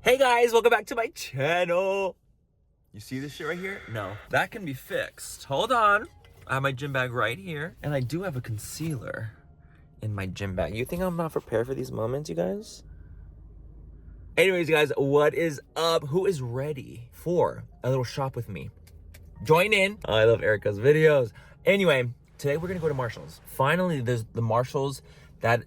Hey guys, welcome back to my channel. You see this shit right here? No, that can be fixed. Hold on. I have my gym bag right here. And I do have a concealer in my gym bag. You think I'm not prepared for these moments, you guys? Anyways, guys, what is up? Who is ready for a little shop with me? Join in. Oh, I love Erica's videos. Anyway, today we're gonna go to Marshall's. Finally, there's the Marshall's that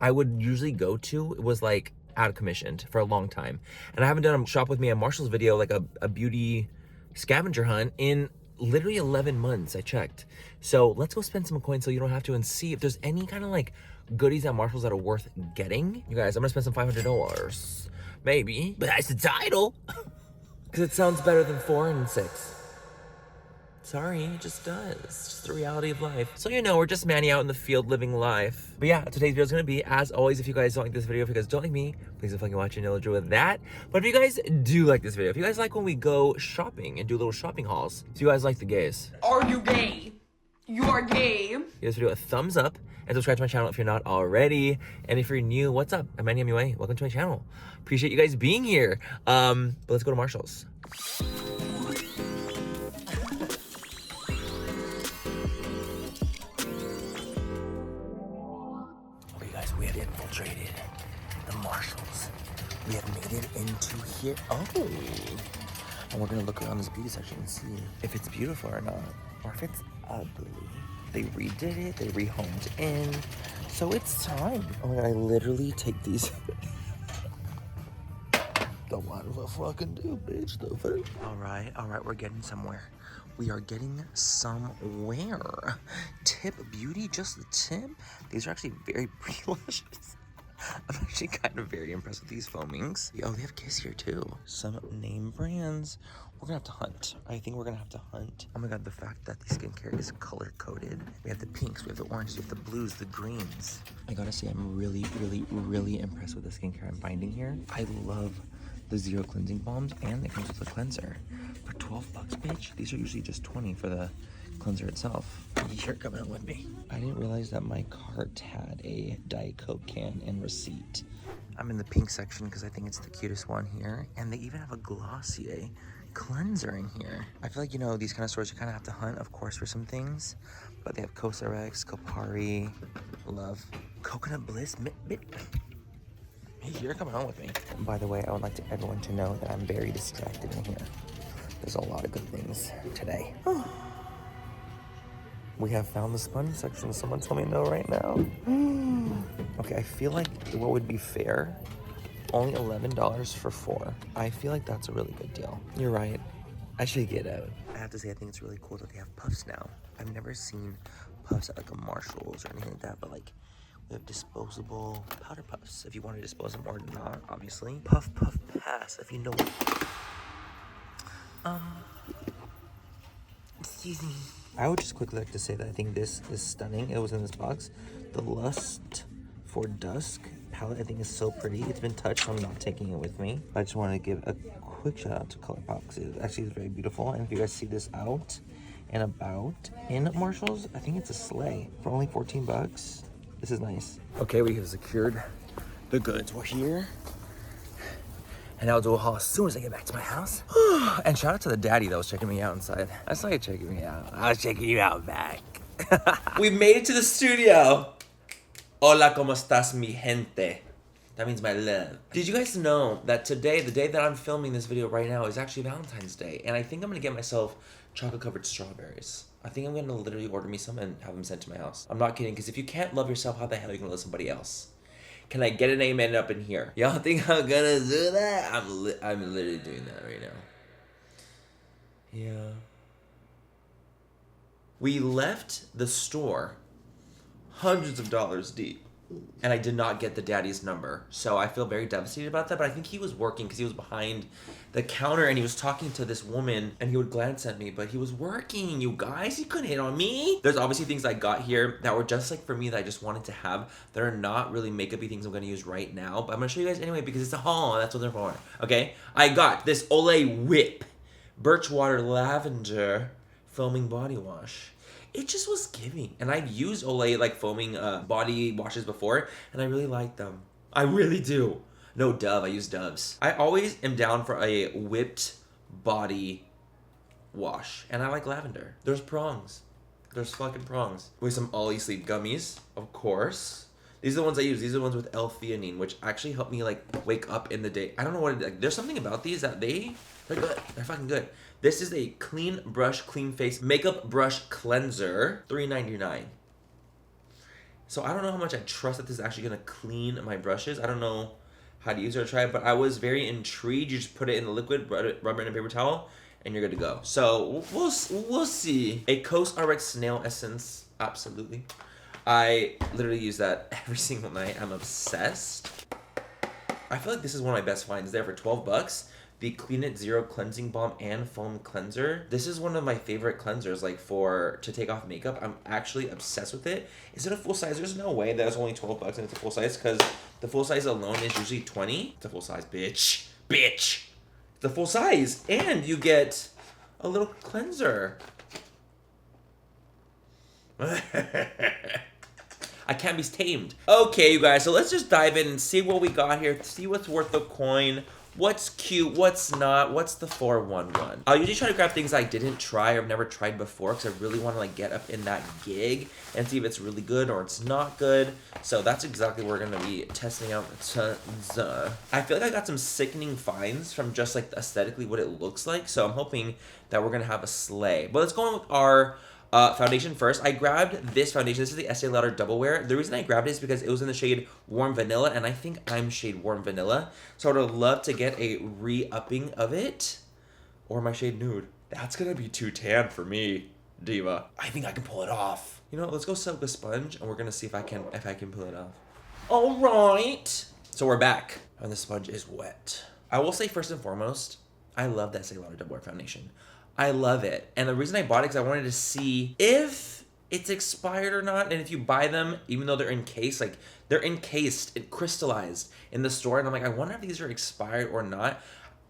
I would usually go to. It was like out of commissioned for a long time. And I haven't done a shop with me at Marshall's video, like a beauty scavenger hunt in literally 11 months, I checked. So let's go spend some coins so you don't have to and see if there's any kind of like goodies at Marshall's that are worth getting. You guys, I'm gonna spend some $500, maybe, but that's the title. Because it sounds better than 4 and 6. Sorry, it just does. It's just the reality of life. So you know, we're just Manny out in the field living life. But yeah, today's video is gonna be, as always, if you guys don't like this video, if you guys don't like me, please don't fucking watch and you'll with that. But if you guys do like this video, if you guys like when we go shopping and do little shopping hauls, if you guys like the gays. Are you gay? You are gay. Give this video a thumbs up and subscribe to my channel if you're not already. And if you're new, what's up? I'm MannyMua. Welcome to my channel. Appreciate you guys being here. But let's go to Marshall's. We have infiltrated the Marshalls. We have made it into here. Oh! And we're gonna look around this beauty section and see if it's beautiful or not. Or if it's ugly. They redid it, they rehomed in. So it's time. Oh my god, I literally take these. The what if I fucking do, bitch? The fuck? Alright, we're getting somewhere. We are getting somewhere. Tip beauty, just the tip. These are actually very pretty lashes. I'm actually kind of very impressed with these foamings. Oh, they have Kiss here too. Some name brands. We're gonna have to hunt. I think we're gonna have to hunt. Oh my god, the fact that the skincare is color coded. We have the pinks, we have the oranges, we have the blues, the greens. I gotta say, I'm really impressed with the skincare I'm finding here. I love the zero cleansing balms, and it comes with a cleanser. For 12 bucks, bitch. These are usually just 20 for the cleanser itself. You're coming with me. I didn't realize that my cart had a Diet Coke can and receipt. I'm in the pink section because I think it's the cutest one here. And they even have a Glossier cleanser in here. I feel like, you know, these kind of stores, you kind of have to hunt, of course, for some things. But they have Cosrx, Kopari, Love, Coconut Bliss, Hey, you're coming on with me. By the way, I would like everyone to know that I'm very distracted in here. There's a lot of good things today. We have found the sponge section. Someone tell me no right now. Okay, I feel like what would be fair, only $11 for 4. I feel like that's a really good deal. You're right. I should get out. I have to say, I think it's really cool that they have puffs now. I've never seen puffs at like a Marshall's or anything like that, but like, we have disposable powder puffs if you want to dispose them or not, obviously. Puff pass if you know what. Excuse me. I would just quickly like to say that I think this is stunning. It was in this box. The Lust for Dusk palette I think is so pretty. It's been touched, so I'm not taking it with me. I just want to give a quick shout out to ColourPop because it actually is very beautiful. And if you guys see this out and about in Marshall's, I think it's a sleigh for only 14 bucks. This is nice. Okay, we have secured the goods. We're here. And I'll do a haul as soon as I get back to my house. And shout out to the daddy that was checking me out inside. I saw you checking me out. I was checking you out back. We made it to the studio. Hola, ¿cómo estás, mi gente? That means my love. Did you guys know that today, the day that I'm filming this video right now, is actually Valentine's Day? And I think I'm gonna get myself chocolate-covered strawberries. I think I'm gonna literally order me some and have them sent to my house. I'm not kidding, because if you can't love yourself, how the hell are you gonna love somebody else? Can I get an amen up in here? Y'all think I'm gonna do that? I'm literally doing that right now. Yeah. We left the store hundreds of dollars deep. And I did not get the daddy's number. So I feel very devastated about that. But I think he was working because he was behind the counter and he was talking to this woman and he would glance at me, but he was working, you guys. He couldn't hit on me. There's obviously things I got here that were just like for me that I just wanted to have that are not really makeup-y things I'm going to use right now. But I'm going to show you guys anyway because it's a haul. That's what they're for. Okay? I got this Olay Whip Birchwater Lavender Foaming Body Wash. It just was giving. And I've used Olay like foaming body washes before, and I really like them. I really do. No, Dove. I use Doves. I always am down for a whipped body wash. And I like lavender. There's prongs. There's fucking prongs. With some Ollie Sleep gummies, of course. These are the ones I use. These are the ones with L-theanine, which actually help me like wake up in the day. I don't know what it is. Like, there's something about these that they're good. They're fucking good. This is a clean brush, clean face makeup brush cleanser, $3.99. So I don't know how much I trust that this is actually gonna clean my brushes. I don't know how to use it or try it, but I was very intrigued. You just put it in the liquid, rub it in a paper towel, and you're good to go. So we'll see. A CosRx Snail Essence, absolutely. I literally use that every single night. I'm obsessed. I feel like this is one of my best finds. There for $12. The Clean It Zero Cleansing Balm and Foam Cleanser. This is one of my favorite cleansers, like to take off makeup. I'm actually obsessed with it. Is it a full size? There's no way that it's only $12 and it's a full size, because the full size alone is usually $20. It's a full size, bitch. Bitch. It's a full size. And you get a little cleanser. I can't be tamed. Okay, you guys, so let's just dive in and see what we got here. See what's worth the coin. What's cute, what's not, what's the 411. I'll usually try to grab things I didn't try or have never tried before, because I really want to like get up in that gig and see if it's really good or it's not good. So that's exactly what we're going to be testing out. I feel like I got some sickening finds from just like aesthetically what it looks like. So I'm hoping that we're going to have a slay. But let's go on with our foundation first. I grabbed this foundation. This is the Estee Lauder Double Wear. The reason I grabbed it is because it was in the shade Warm Vanilla, and I think I'm shade Warm Vanilla. So I would love to get a re-upping of it. Or my shade Nude. That's gonna be too tan for me, Diva. I think I can pull it off. You know, let's go soak a sponge, and we're gonna see if I can pull it off. All right. So we're back, and the sponge is wet. I will say first and foremost, I love the Estee Lauder Double Wear foundation. I love it. And the reason I bought it is I wanted to see if it's expired or not. And if you buy them, even though they're encased, like they're encased, it crystallized in the store. And I'm like, I wonder if these are expired or not.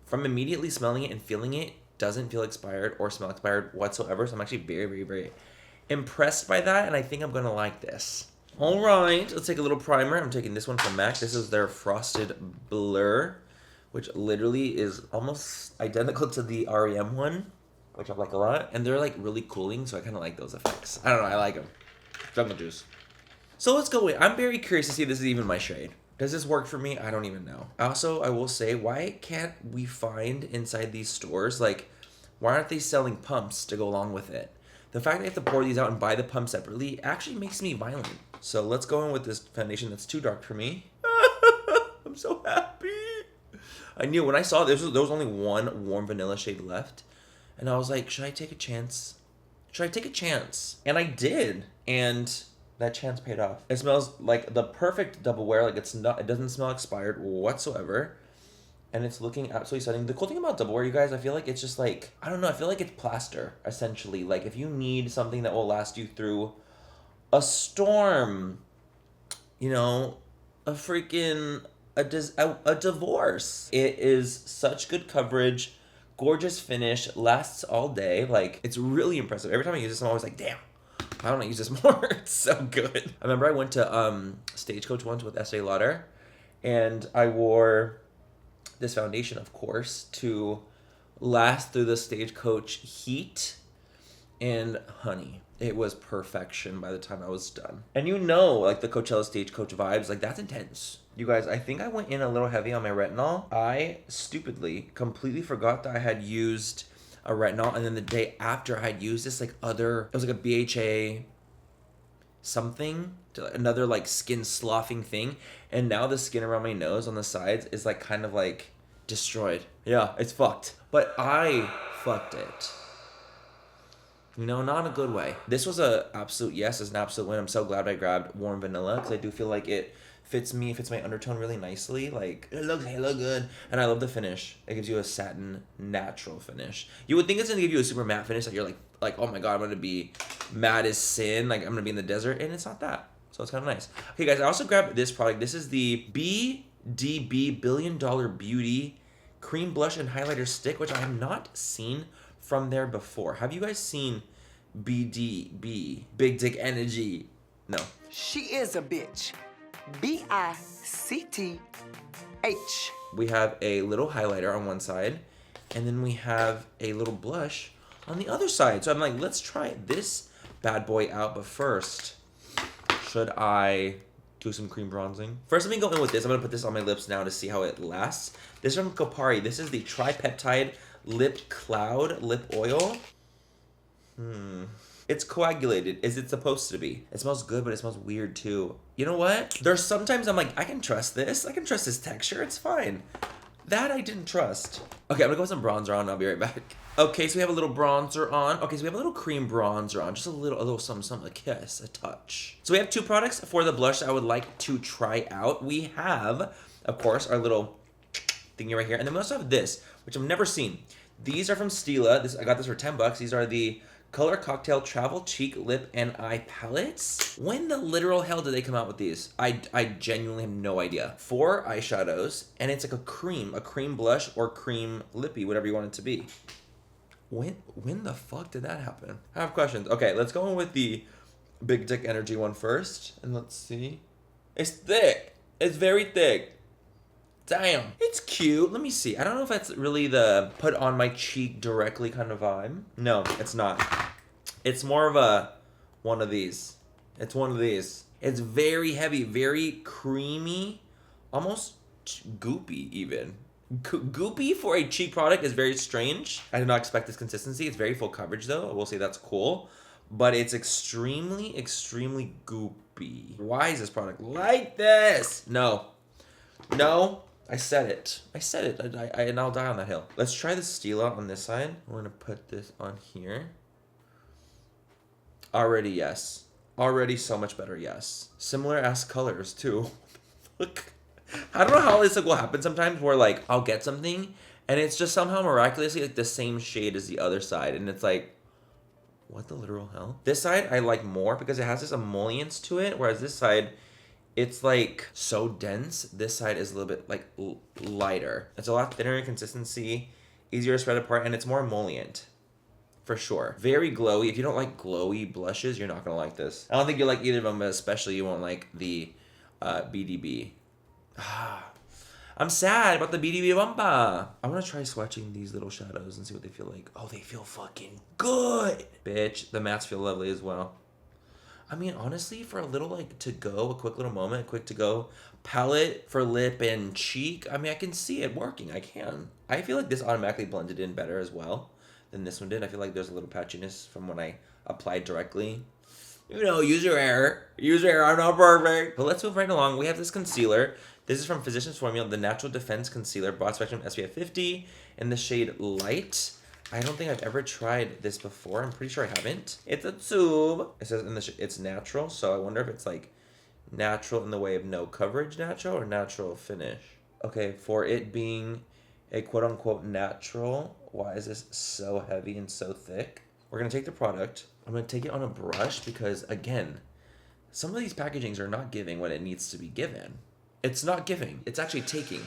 From immediately smelling it and feeling it, doesn't feel expired or smell expired whatsoever. So I'm actually very, very, very impressed by that. And I think I'm going to like this. All right, let's take a little primer. I'm taking this one from MAC. This is their Frosted Blur, which literally is almost identical to the REM one, which I like a lot. And they're like really cooling, so I kind of like those effects. I don't know, I like them. Jungle juice. So let's go in. I'm very curious to see if this is even my shade. Does this work for me? I don't even know. Also, I will say, why can't we find inside these stores, like, why aren't they selling pumps to go along with it? The fact that I have to pour these out and buy the pump separately actually makes me violent. So let's go in with this foundation that's too dark for me. I'm so happy. I knew when I saw this, there was only one Warm Vanilla shade left. And I was like, should I take a chance? Should I take a chance? And I did. And that chance paid off. It smells like the perfect double wear. Like it doesn't smell expired whatsoever. And it's looking absolutely stunning. The cool thing about double wear, you guys, I feel like it's just like, I don't know, I feel like it's plaster, essentially. Like if you need something that will last you through a storm, you know, a divorce. It is such good coverage. Gorgeous finish, lasts all day. Like, it's really impressive. Every time I use this, I'm always like, damn, why don't I use this more? It's so good. I remember I went to Stagecoach once with Estee Lauder, and I wore this foundation, of course, to last through the Stagecoach heat. And honey, it was perfection by the time I was done. And you know, like the Coachella Stagecoach vibes, like that's intense. You guys, I think I went in a little heavy on my retinol. I stupidly completely forgot that I had used a retinol, and then the day after I had used this it was like a BHA something, another like skin sloughing thing, and now the skin around my nose on the sides is like kind of like destroyed. Yeah, it's fucked. But I fucked it. You know, not in a good way. This was an absolute yes, it's an absolute win. I'm so glad I grabbed Warm Vanilla, because I do feel like it fits my undertone really nicely. Like, it looks good. And I love the finish. It gives you a satin natural finish. You would think it's gonna give you a super matte finish, that you're like, oh my god, I'm gonna be mad as sin, like I'm gonna be in the desert, and it's not that. So it's kind of nice. Okay guys, I also grabbed this product. This is the BDB Billion Dollar Beauty Cream Blush and Highlighter Stick, which I have not seen from there before. Have you guys seen BDB? Big Dick Energy? No. She is a bitch. BICTH. We have a little highlighter on one side, and then we have a little blush on the other side. So I'm like, let's try this bad boy out. But first, should I do some cream bronzing? First, let me go in with this. I'm gonna put this on my lips now to see how it lasts. This is from Kopari. This is the Tripeptide Lip Cloud Lip Oil. It's coagulated, as it's supposed to be. It smells good, but it smells weird too. You know what? There's sometimes I'm like, I can trust this. I can trust this texture, it's fine. That I didn't trust. Okay, I'm gonna go with some bronzer on, I'll be right back. Okay, so we have a little bronzer on. Okay, so we have a little cream bronzer on. Just a little something, a kiss, a touch. So we have two products for the blush I would like to try out. We have, of course, our little thingy right here. And then we also have this, which I've never seen. These are from Stila. I got this for 10 bucks. These are the Color Cocktail Travel Cheek Lip and Eye Palettes. When the literal hell did they come out with these? I genuinely have no idea. 4 eyeshadows, and it's like a cream blush or cream lippy, whatever you want it to be. When the fuck did that happen? I have questions. Okay, let's go in with the Big Dick Energy one first, and let's see. It's thick. It's very thick. Damn. It's cute. Let me see. I don't know if that's really the put on my cheek directly kind of vibe. No, it's not. It's more of one of these. It's one of these. It's very heavy, very creamy, almost goopy even. Goopy for a cheek product is very strange. I did not expect this consistency. It's very full coverage though. I will say that's cool. But it's extremely, extremely goopy. Why is this product like this? No. I said it. And I'll die on that hill. Let's try the Stila on this side. We're gonna put this on here. Already, yes. Already so much better, yes. Similar ass colors too. Look. I don't know how this will happen sometimes where like I'll get something and it's just somehow miraculously like the same shade as the other side. And it's like, what the literal hell? This side I like more because it has this emollients to it. Whereas this side, it's like so dense. This side is a little bit like lighter. It's a lot thinner in consistency, easier to spread apart, and it's more emollient. For sure. Very glowy. If you don't like glowy blushes, you're not gonna like this. I don't think you'll like either of them, but especially you won't like the BDB. I'm sad about the BDB Bumpa. I want to try swatching these little shadows and see what they feel like. Oh, they feel fucking good. Bitch, the mattes feel lovely as well. I mean, honestly, for a little like to go, a quick little moment, a quick to go palette for lip and cheek, I mean, I can see it working. I can. I feel like this automatically blended in better as well than this one did. I feel like there's a little patchiness from when I applied directly. You know, user error. User error, I'm not perfect. But let's move right along. We have this concealer. This is from Physicians Formula, the Natural Defense Concealer, Broad Spectrum SPF 50 in the shade Light. I don't think I've ever tried this before. I'm pretty sure I haven't. It's a tube. It says in the it's natural, so I wonder if it's like natural in the way of no coverage natural or natural finish. Okay, for it being a quote-unquote natural, why is this so heavy and so thick? We're going to take the product. I'm going to take it on a brush because, again, some of these packagings are not giving what it needs to be given. It's not giving. It's actually taking.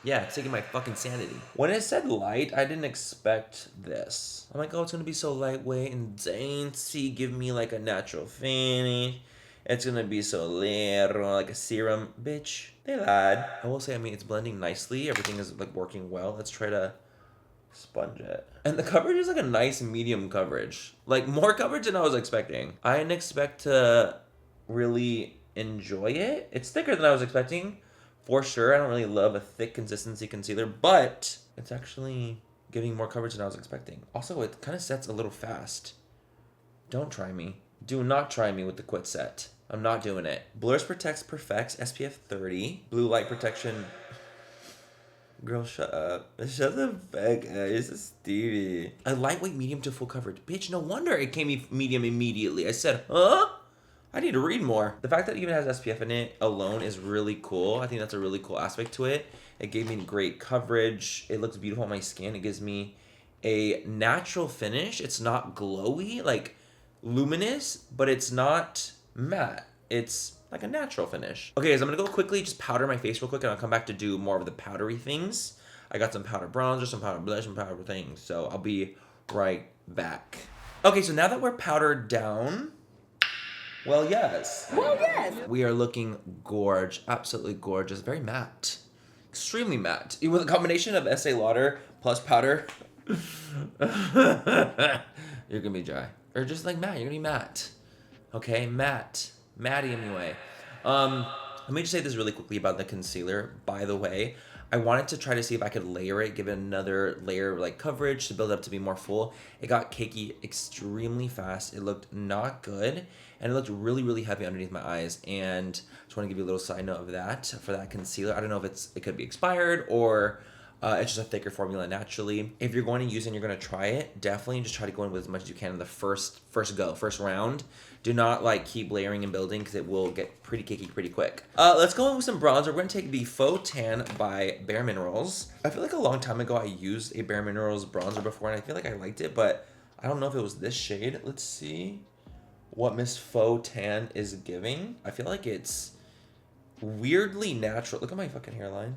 Yeah, it's taking my fucking sanity. When it said light, I didn't expect this. I'm like, oh, it's going to be so lightweight and dainty. Give me like a natural finish. It's going to be so little, like a serum. Bitch, they lied. I will say, I mean, it's blending nicely. Everything is like working well. Let's try to sponge it. And the coverage is like a nice medium coverage. Like more coverage than I was expecting. I didn't expect to really enjoy it. It's thicker than I was expecting. For sure, I don't really love a thick consistency concealer, but it's actually giving more coverage than I was expecting. Also, it kind of sets a little fast. Don't try me. Do not try me with the quit set. I'm not doing it. Blurs, Protects, Perfects, SPF 30. Blue Light Protection. Girl, shut up. Shut the fuck up. This is Stevie. A lightweight medium to full coverage. Bitch, no wonder it came medium immediately. I said, huh? I need to read more. The fact that it even has SPF in it alone is really cool. I think that's a really cool aspect to it. It gave me great coverage. It looks beautiful on my skin. It gives me a natural finish. It's not glowy, like luminous, but it's not matte. It's like a natural finish. Okay, so I'm gonna go quickly, just powder my face real quick, and I'll come back to do more of the powdery things. I got some powder bronzer, some powder blush, some powder things, so I'll be right back. Okay, so now that we're powdered down, Well, yes. Well, yes. We are looking gorge, absolutely gorgeous, very matte, extremely matte. With a combination of Estee Lauder plus powder, you're gonna be dry, or just like matte. You're gonna be matte. Okay, matte, Maddie MUA. Let me just say this really quickly about the concealer. By the way, I wanted to try to see if I could layer it, give it another layer of like coverage to build up to be more full. It got cakey extremely fast. It looked not good, and it looked really, really heavy underneath my eyes. And just want to give you a little side note of that for that concealer. I don't know if it could be expired or it's just a thicker formula naturally. If you're going to use it and you're going to try it, definitely just try to go in with as much as you can in the first round. Do not like keep layering and building because it will get pretty cakey pretty quick. Let's go in with some bronzer. We're going to take the Faux Tan by Bare Minerals. I feel like a long time ago I used a Bare Minerals bronzer before and I feel like I liked it, but I don't know if it was this shade. Let's see what Miss Faux Tan is giving. I feel like it's weirdly natural. Look at my fucking hairline.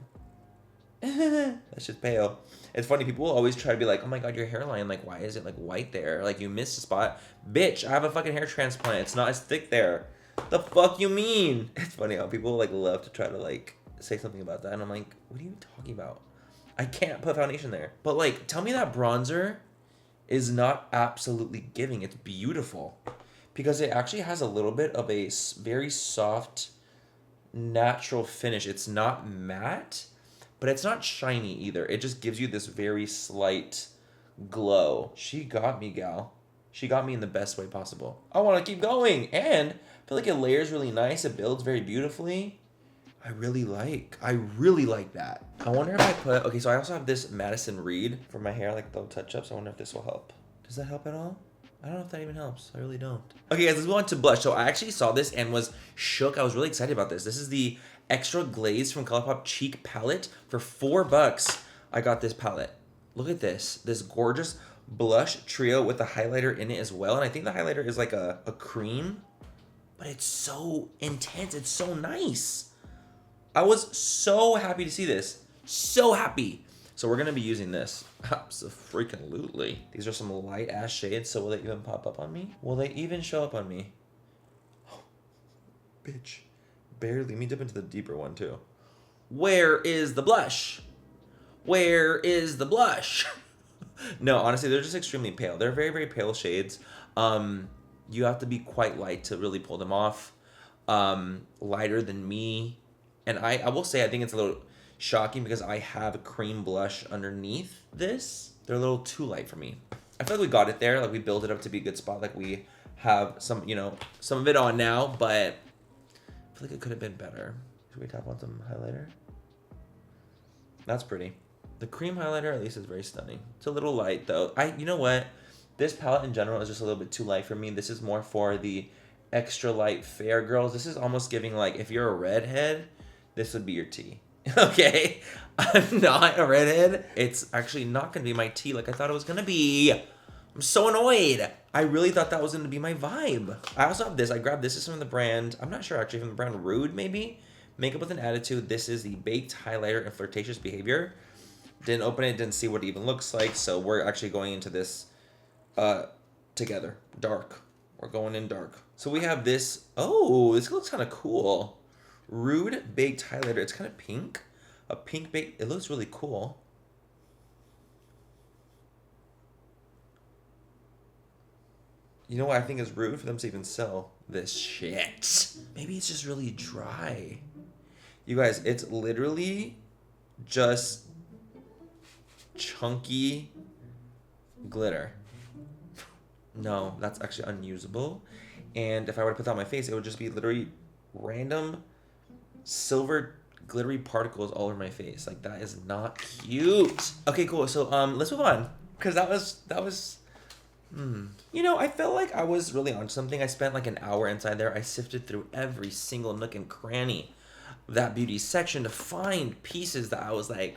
That's just pale. It's funny, people will always try to be like, oh my god, your hairline, like, why is it like white there? Like, you missed a spot. Bitch, I have a fucking hair transplant. It's not as thick there. The fuck you mean? It's funny how people like love to try to like say something about that, and I'm like, what are you talking about? I can't put foundation there. But like, tell me that bronzer is not absolutely giving. It's beautiful because it actually has a little bit of a very soft, natural finish. It's not matte, but it's not shiny either. It just gives you this very slight glow. She got me, gal. She got me in the best way possible. I want to keep going. And I feel like it layers really nice. It builds very beautifully. I really like that. I wonder if I put, okay, so I also have this Madison Reed for my hair, like the touch-ups. I wonder if this will help. Does that help at all? I don't know if that even helps. I really don't. Okay, guys, let's move on to blush. So I actually saw this and was shook. I was really excited about this. This is the Extra Glaze from ColourPop Cheek Palette. For $4, I got this palette. Look at this. This gorgeous blush trio with the highlighter in it as well. And I think the highlighter is like a cream, but it's so intense. It's so nice. I was so happy to see this. So happy. So we're going to be using this. Absolutely. These are some light ass shades. So will they even pop up on me? Will they even show up on me? Oh, bitch. Barely. Let me dip into the deeper one too. Where is the blush? Where is the blush? No, honestly, they're just extremely pale. They're very, very pale shades. You have to be quite light to really pull them off. Lighter than me. And I will say, I think it's a little shocking because I have a cream blush underneath this. They're a little too light for me. I feel like we got it there. Like, we built it up to be a good spot. Like, we have some, you know, some of it on now, but I feel like it could have been better. Should we tap on some highlighter? That's pretty. The cream highlighter, at least, is very stunning. It's a little light, though. You know what? This palette in general is just a little bit too light for me. This is more for the extra light fair girls. This is almost giving, like, if you're a redhead, this would be your tea. Okay? I'm not a redhead. It's actually not going to be my tea like I thought it was going to be. I'm so annoyed. I really thought that was going to be my vibe. I also have this. I grabbed this. This is from the brand. I'm not sure, actually, from the brand Rude, maybe? Makeup with an Attitude. This is the Baked Highlighter and Flirtatious Behavior. Didn't open it. Didn't see what it even looks like. So we're actually going into this together. Dark. We're going in dark. So we have this. Oh, this looks kind of cool. Rude Baked Highlighter. It's kind of pink. A pink baked. It looks really cool. You know what I think is rude for them to even sell this shit. Maybe it's just really dry. You guys, it's literally just chunky glitter. No, that's actually unusable. And if I were to put that on my face, it would just be literally random silver glittery particles all over my face. Like, that is not cute. Okay, cool. So let's move on, because that was you know, I felt like I was really on something. I spent like an hour inside there. I sifted through every single nook and cranny of that beauty section to find pieces that I was like,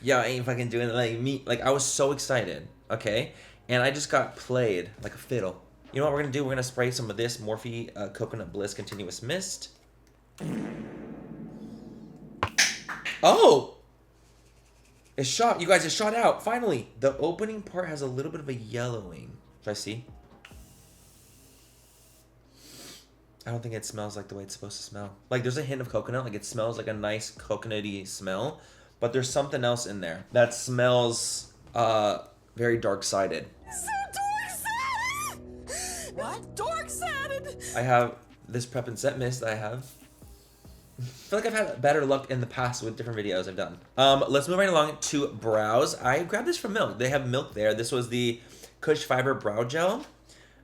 yo, I ain't fucking doing it like me. Like, I was so excited, okay? And I just got played like a fiddle. You know what we're gonna do? We're gonna spray some of this Morphe Coconut Bliss Continuous Mist. Oh! It's shot. You guys, it's shot out. Finally. The opening part has a little bit of a yellowing. Should I see? I don't think it smells like the way it's supposed to smell. Like there's a hint of coconut, like it smells like a nice coconutty smell, but there's something else in there that smells very dark-sided. So dark-sided! What? Dark-sided? I have this prep and set mist that I have. I feel like I've had better luck in the past with different videos I've done. Let's move right along to brows. I grabbed this from Milk. They have Milk there. This was the Kush Fiber Brow Gel.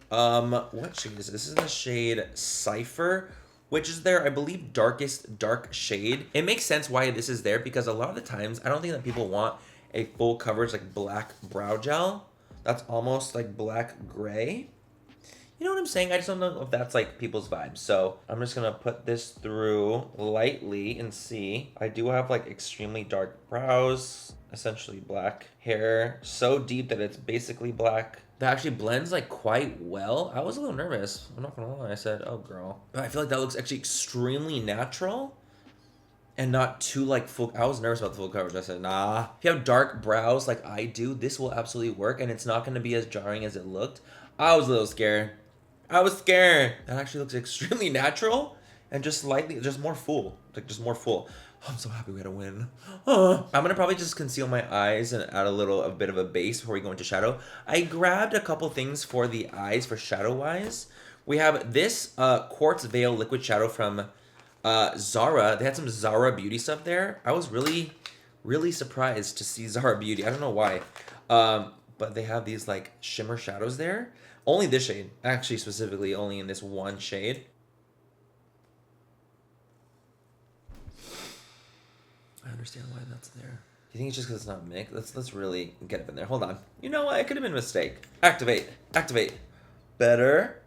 What shade is this? This is the shade Cypher, which is their, I believe, darkest dark shade. It makes sense why this is there because a lot of the times, I don't think that people want a full coverage like black brow gel. That's almost like black gray. You know what I'm saying? I just don't know if that's like people's vibes. So I'm just gonna put this through lightly and see. I do have like extremely dark brows, essentially black hair, so deep that it's basically black. That actually blends like quite well. I was a little nervous. I'm not gonna lie. I said, oh girl. But I feel like that looks actually extremely natural and not too like full. I was nervous about the full coverage. I said, nah. If you have dark brows like I do, this will absolutely work and it's not gonna be as jarring as it looked. I was a little scared. I was scared. That actually looks extremely natural and just slightly, just more full. Like just more full. Oh, I'm so happy we had a win. I'm gonna probably just conceal my eyes and add a bit of a base before we go into shadow. I grabbed a couple things for the eyes for shadow wise. We have this Quartz Veil Liquid Shadow from Zara. They had some Zara Beauty stuff there. I was really, really surprised to see Zara Beauty. I don't know why. But they have these like shimmer shadows there. Only this shade, actually specifically only in this one shade. I understand why that's there. You think it's just because it's not mixed? Let's really get up in there. Hold on. You know what? It could have been a mistake. Activate. Activate. Better.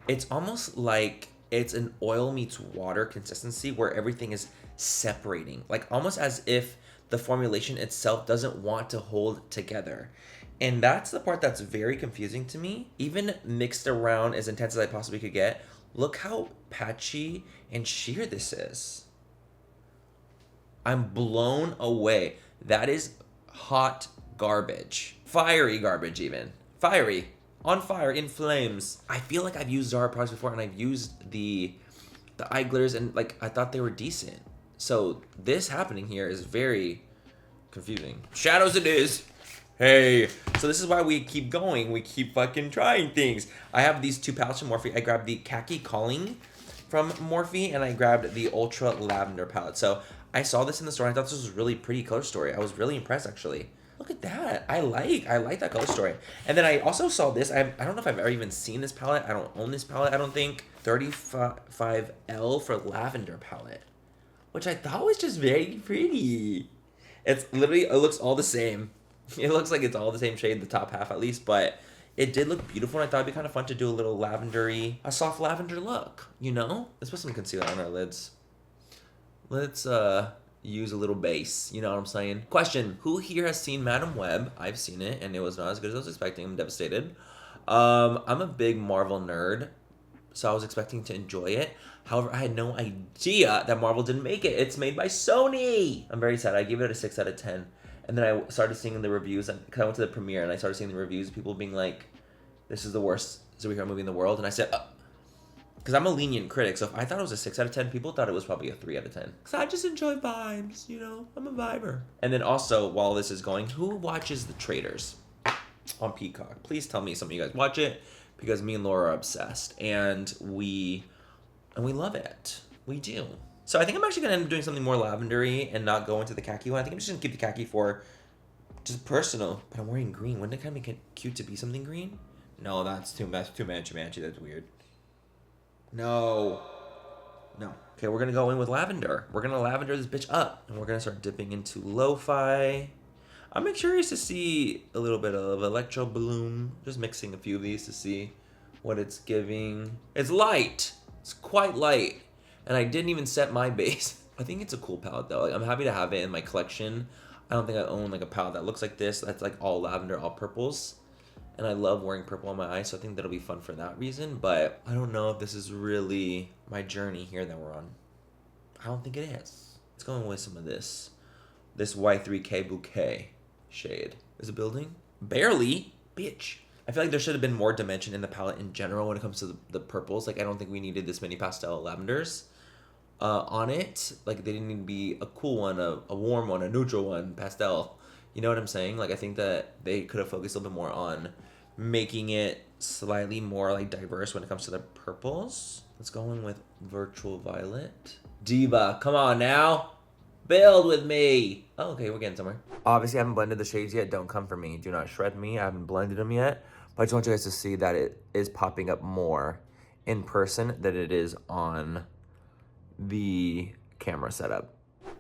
It's almost like it's an oil meets water consistency where everything is separating. Like almost as if the formulation itself doesn't want to hold together. And that's the part that's very confusing to me. Even mixed around as intense as I possibly could get, look how patchy and sheer this is. I'm blown away. That is hot garbage. Fiery garbage even. Fiery. On fire, in flames. I feel like I've used Zara products before and I've used the eye glitters and like I thought they were decent. So this happening here is very confusing. Shadows it is. Hey, so this is why we keep going. We keep fucking trying things. I have these two palettes from Morphe. I grabbed the Khaki Calling from Morphe and I grabbed the Ultra Lavender palette. So I saw this in the store and I thought this was a really pretty color story. I was really impressed actually. Look at that. I like that color story. And then I also saw this. I don't know if I've ever even seen this palette. I don't own this palette, I don't think. 35L for Lavender palette, which I thought was just very pretty. It's literally, it looks all the same. It looks like it's all the same shade, the top half at least, but it did look beautiful and I thought it'd be kind of fun to do a little lavendery, a soft lavender look, you know? Let's put some concealer on our lids. Let's use a little base, you know what I'm saying? Question, who here has seen Madam Web? I've seen it and it was not as good as I was expecting. I'm devastated. I'm a big Marvel nerd, so I was expecting to enjoy it. However, I had no idea that Marvel didn't make it. It's made by Sony. I'm very sad. I gave it a 6 out of 10. And then I started seeing the reviews, because I went to the premiere and I started seeing the reviews, people being like, this is the worst superhero movie in the world. And I said, because I'm a lenient critic, so if I thought it was a 6 out of 10, people thought it was probably a 3 out of 10. Because I just enjoy vibes, you know, I'm a viber. And then also, while this is going, who watches The Traitors on Peacock? Please tell me some of you guys watch it, because me and Laura are obsessed. And we love it. We do. So I think I'm actually going to end up doing something more lavendery and not go into the khaki one. I think I'm just going to keep the khaki for just personal. But I'm wearing green. Wouldn't it kind of make it cute to be something green? No, that's too matchy. That's weird. No. Okay, we're going to go in with lavender. We're going to lavender this bitch up. And we're going to start dipping into lo-fi. I'm curious to see a little bit of electro bloom. Just mixing a few of these to see what it's giving. It's light. It's quite light. And I didn't even set my base. I think it's a cool palette though. Like, I'm happy to have it in my collection. I don't think I own like a palette that looks like this. That's like all lavender, all purples. And I love wearing purple on my eyes, so I think that'll be fun for that reason. But I don't know if this is really my journey here that we're on. I don't think it is. Let's go in with some of this. This Y3K Bouquet shade. Is it building? Barely. Bitch. I feel like there should have been more dimension in the palette in general when it comes to the purples. Like, I don't think we needed this many pastel lavenders on it. Like, they didn't need to be a cool one, a warm one, a neutral one, pastel. You know what I'm saying? Like, I think that they could have focused a little bit more on making it slightly more like diverse when it comes to the purples. Let's go in with Virtual Violet. Diva, come on now. Build with me. Oh, okay, we're getting somewhere. Obviously, I haven't blended the shades yet. Don't come for me. Do not shred me. I haven't blended them yet. But I just want you guys to see that it is popping up more in person than it is on the camera setup.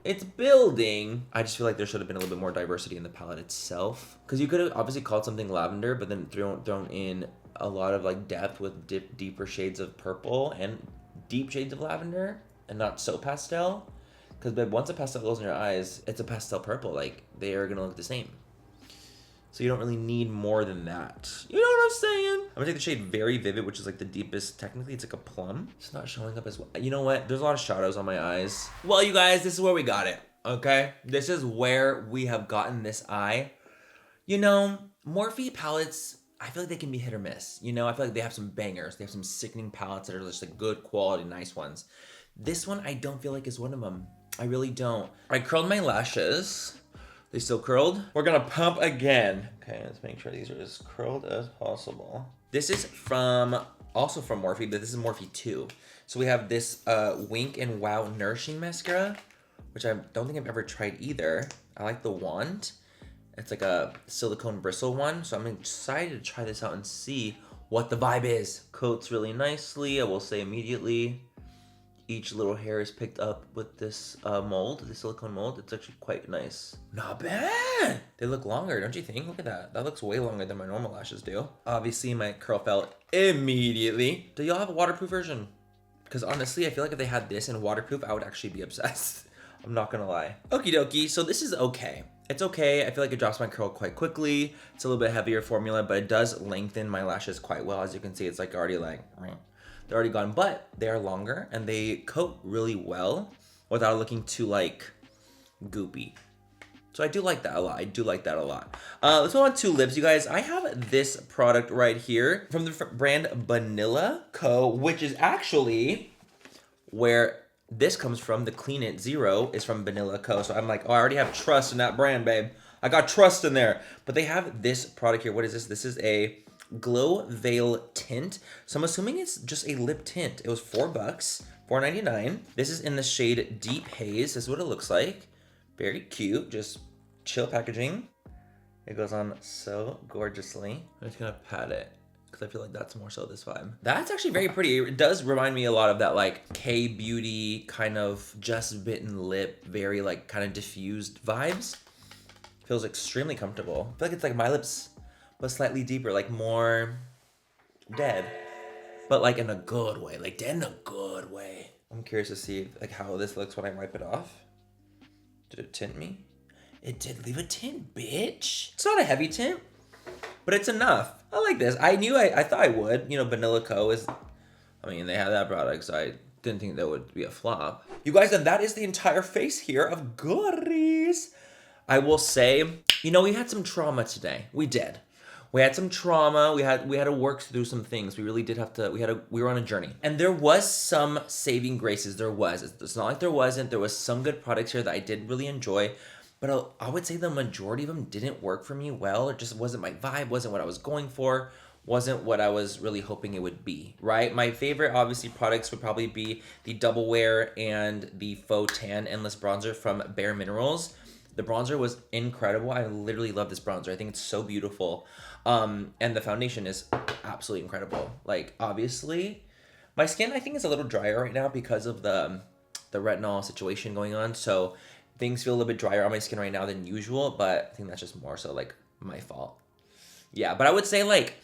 It's building. I just feel like there should have been a little bit more diversity in the palette itself. Because you could have obviously called something lavender, but then thrown in a lot of like depth with deeper shades of purple and deep shades of lavender and not so pastel. Because once a pastel goes in your eyes, it's a pastel purple. Like, they are going to look the same. So you don't really need more than that. You know what I'm saying? I'm going to take the shade Very Vivid, which is like the deepest. Technically, it's like a plum. It's not showing up as well. You know what? There's a lot of shadows on my eyes. Well, you guys, this is where we got it. Okay? This is where we have gotten this eye. You know, Morphe palettes, I feel like they can be hit or miss. You know, I feel like they have some bangers. They have some sickening palettes that are just like good quality, nice ones. This one, I don't feel like is one of them. I really don't. I curled my lashes. They still curled. We're gonna pump again. Okay, let's make sure these are as curled as possible. This is also from Morphe, but this is Morphe 2. So we have this Wink and Wow Nourishing Mascara, which I don't think I've ever tried either. I like the wand. It's like a silicone bristle one. So I'm excited to try this out and see what the vibe is. Coats really nicely, I will say immediately. Each little hair is picked up with this mold, the silicone mold. It's actually quite nice. Not bad. They look longer, don't you think? Look at that. That looks way longer than my normal lashes do. Obviously, my curl fell immediately. Do y'all have a waterproof version? Because honestly, I feel like if they had this in waterproof, I would actually be obsessed. I'm not gonna lie. Okie dokie, so this is okay. It's okay. I feel like it drops my curl quite quickly. It's a little bit heavier formula, but it does lengthen my lashes quite well. As you can see, it's like already like... They're already gone, but they are longer and they coat really well without looking too like goopy. So I do like that a lot. Let's move on to lips, you guys. I have this product right here from the brand Vanilla Co, which is actually where this comes from. The Clean It Zero is from Vanilla Co. So I'm like, oh, I already have trust in that brand, babe. I got trust in there. But they have this product here. What is this? This is a Glow Veil tint. So I'm assuming it's just a lip tint. It was $4, $4.99. This is in the shade Deep Haze. This is what it looks like. Very cute, just chill packaging. It goes on so gorgeously. I'm just gonna pat it because I feel like that's more so this vibe. That's actually very pretty. It does remind me a lot of that like K-beauty kind of just bitten lip, very like kind of diffused vibes. Feels extremely comfortable. I feel like it's like my lips, but slightly deeper, like more dead, but like in a good way, like dead in a good way. I'm curious to see like how this looks when I wipe it off. Did it tint me? It did leave a tint, bitch. It's not a heavy tint, but it's enough. I like this. I thought I would. You know, Vanilla Co is, I mean, they have that product, so I didn't think that would be a flop. You guys, and that is the entire face here of goodies. I will say, you know, we had some trauma today. We did. We had some trauma. We had to work through some things. We really did have to. We were on a journey, and there was some saving graces. There was. It's not like there wasn't. There was some good products here that I did really enjoy, but I would say the majority of them didn't work for me well. It just wasn't my vibe. Wasn't what I was going for. Wasn't what I was really hoping it would be. Right. My favorite, obviously, products would probably be the Double Wear and the Faux Tan Endless Bronzer from Bare Minerals. The bronzer was incredible. I literally love this bronzer. I think it's so beautiful. And the foundation is absolutely incredible. Like, obviously, my skin, I think, is a little drier right now because of the retinol situation going on. So things feel a little bit drier on my skin right now than usual, but I think that's just more so, like, my fault. Yeah, but I would say, like,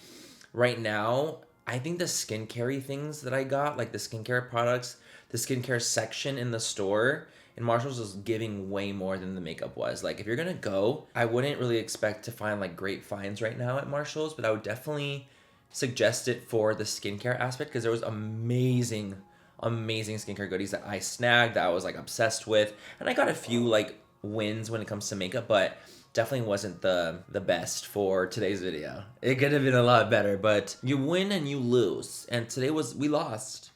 right now, I think the skincare things that I got, like the skincare products, the skincare section in the store and Marshalls was giving way more than the makeup was. Like, if you're gonna go, I wouldn't really expect to find like great finds right now at Marshalls, but I would definitely suggest it for the skincare aspect because there was amazing skincare goodies that I snagged, that I was like obsessed with, and I got a few like wins when it comes to makeup, but definitely wasn't the best for today's video. It could have been a lot better, but you win and you lose. And today we lost.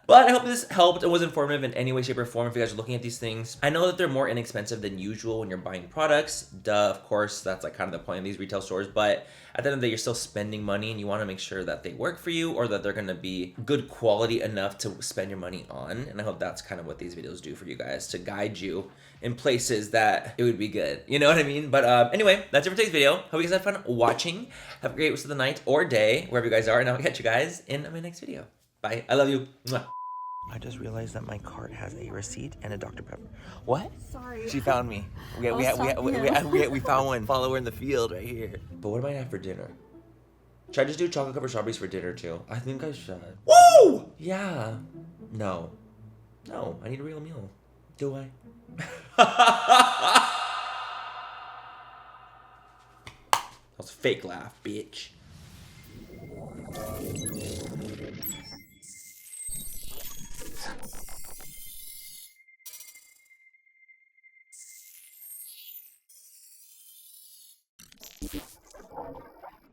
But I hope this helped and was informative in any way, shape, or form if you guys are looking at these things. I know that they're more inexpensive than usual when you're buying products. Duh, of course, that's like kind of the point of these retail stores. But at the end of the day, you're still spending money and you want to make sure that they work for you or that they're going to be good quality enough to spend your money on. And I hope that's kind of what these videos do for you guys, to guide you in places that it would be good. You know what I mean? But anyway, that's it for today's video. Hope you guys had fun watching. Have a great rest of the night or day, wherever you guys are. And I'll catch you guys in my next video. Bye. I love you. Mwah. I just realized that my cart has a receipt and a Dr. Pepper. What? Sorry. She found me. We found one. Follow her in the field right here. But what am I gonna have for dinner? Should I just do chocolate covered strawberries for dinner too? I think I should. Woo! Yeah. No. No, I need a real meal. Do I? That was a fake laugh, bitch.